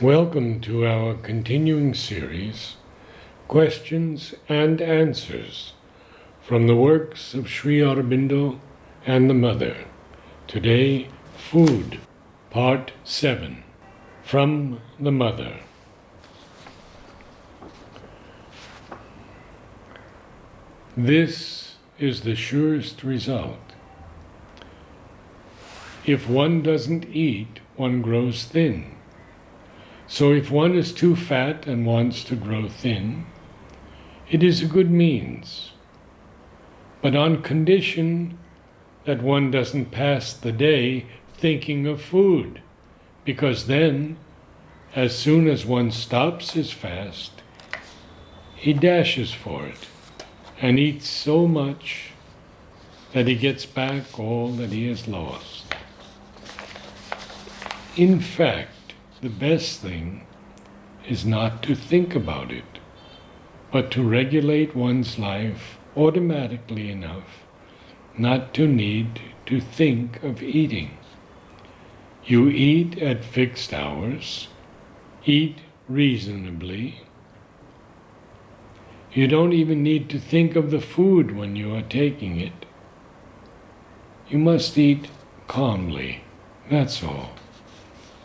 Welcome to our continuing series, Questions and Answers, from the works of Sri Aurobindo and the Mother. Today, Food, Part 7, from the Mother. This is the surest result. If one doesn't eat, one grows thin. So if one is too fat and wants to grow thin, it is a good means, but on condition that one doesn't pass the day thinking of food, because then, as soon as one stops his fast, he dashes for it and eats so much that he gets back all that he has lost. In fact, the best thing is not to think about it, but to regulate one's life automatically enough not to need to think of eating. You eat at fixed hours, eat reasonably. You don't even need to think of the food when you are taking it. You must eat calmly, that's all.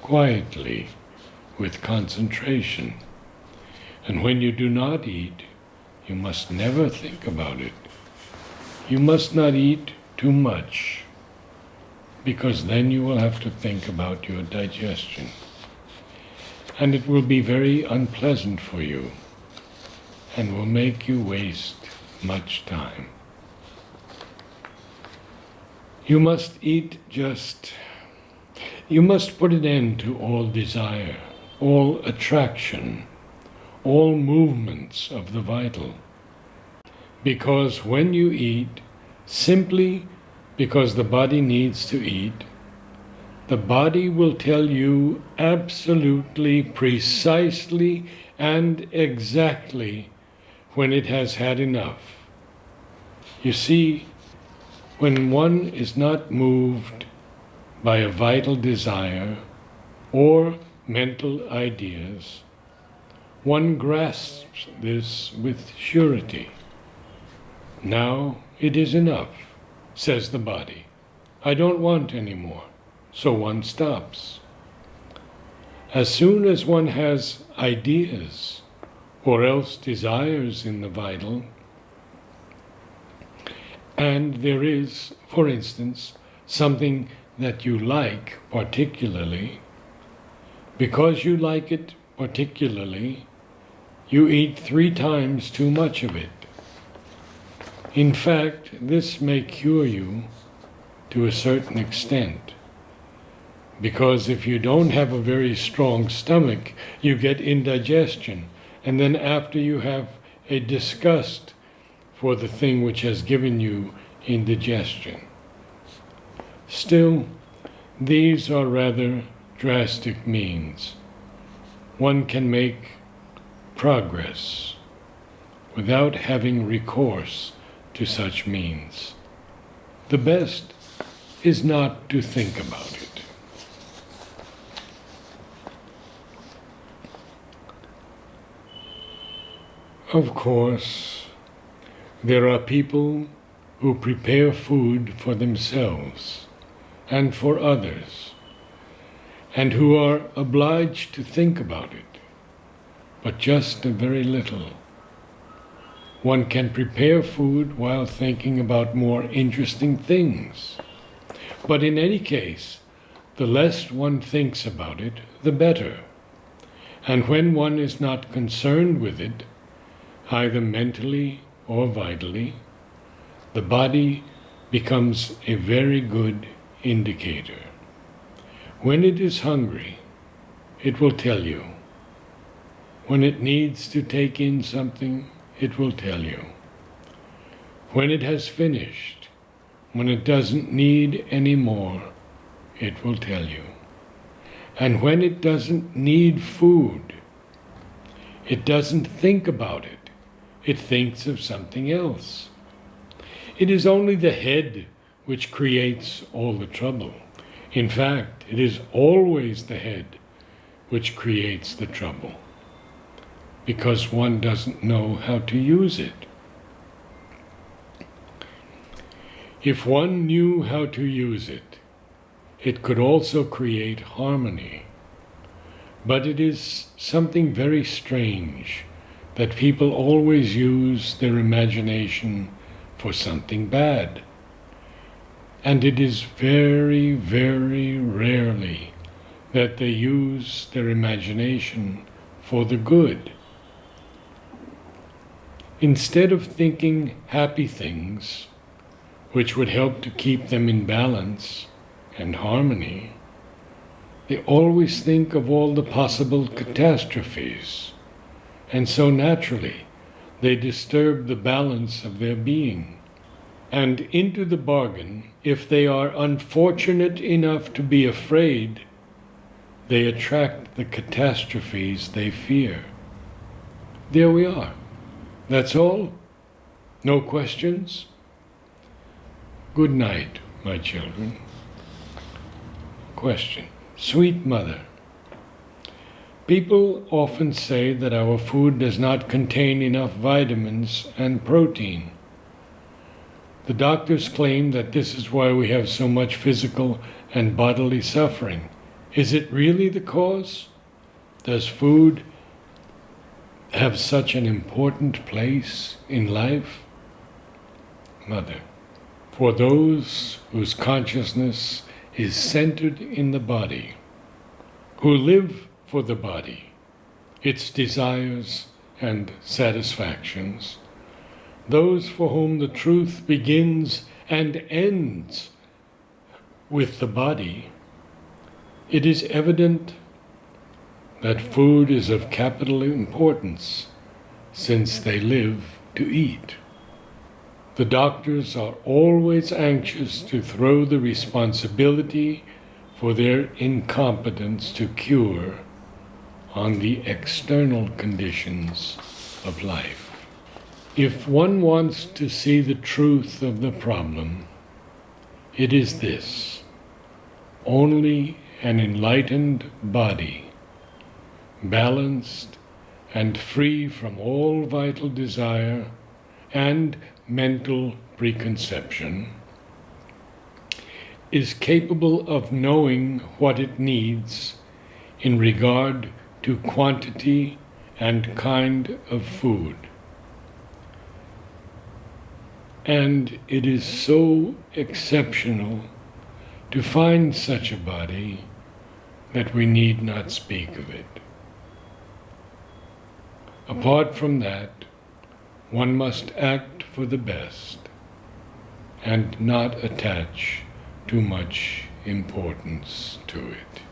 Quietly, with concentration. And when you do not eat, you must never think about it. You must not eat too much, because then you will have to think about your digestion. And it will be very unpleasant for you, and will make you waste much time. You must put an end to all desire, all attraction, all movements of the vital. Because when you eat, simply because the body needs to eat, the body will tell you absolutely, precisely, and exactly when it has had enough. You see, when one is not moved by a vital desire or mental ideas, one grasps this with surety. Now it is enough, says the body. I don't want any more, so one stops. As soon as one has ideas or else desires in the vital, and there is, for instance, something that you like particularly, because you like it particularly, you eat 3 times too much of it. In fact, this may cure you to a certain extent, because if you don't have a very strong stomach, you get indigestion, and then after you have a disgust for the thing which has given you indigestion. Still, these are rather drastic means. One can make progress without having recourse to such means. The best is not to think about it. Of course, there are people who prepare food for themselves and for others, and who are obliged to think about it, but just a very little. One can prepare food while thinking about more interesting things. But in any case, the less one thinks about it, the better. And when one is not concerned with it, either mentally or vitally, the body becomes a very good indicator. When it is hungry, it will tell you. When it needs to take in something, it will tell you. When it has finished, when it doesn't need any more, it will tell you. And when it doesn't need food, it doesn't think about it. It thinks of something else. It is only the head which creates all the trouble. In fact, it is always the head which creates the trouble, because one doesn't know how to use it. If one knew how to use it, it could also create harmony. But it is something very strange that people always use their imagination for something bad. And it is very, very rarely that they use their imagination for the good. Instead of thinking happy things, which would help to keep them in balance and harmony, they always think of all the possible catastrophes, and so naturally they disturb the balance of their being. And into the bargain, if they are unfortunate enough to be afraid, they attract the catastrophes they fear. There we are. That's all? No questions? Good night, my children. Question. Sweet Mother, people often say that our food does not contain enough vitamins and protein. The doctors claim that this is why we have so much physical and bodily suffering. Is it really the cause? Does food have such an important place in life? Mother, for those whose consciousness is centered in the body, who live for the body, its desires and satisfactions, those for whom the truth begins and ends with the body, it is evident that food is of capital importance, since they live to eat. The doctors are always anxious to throw the responsibility for their incompetence to cure on the external conditions of life. If one wants to see the truth of the problem, it is this: only an enlightened body, balanced and free from all vital desire and mental preconception, is capable of knowing what it needs in regard to quantity and kind of food. And it is so exceptional to find such a body that we need not speak of it. Apart from that, one must act for the best and not attach too much importance to it.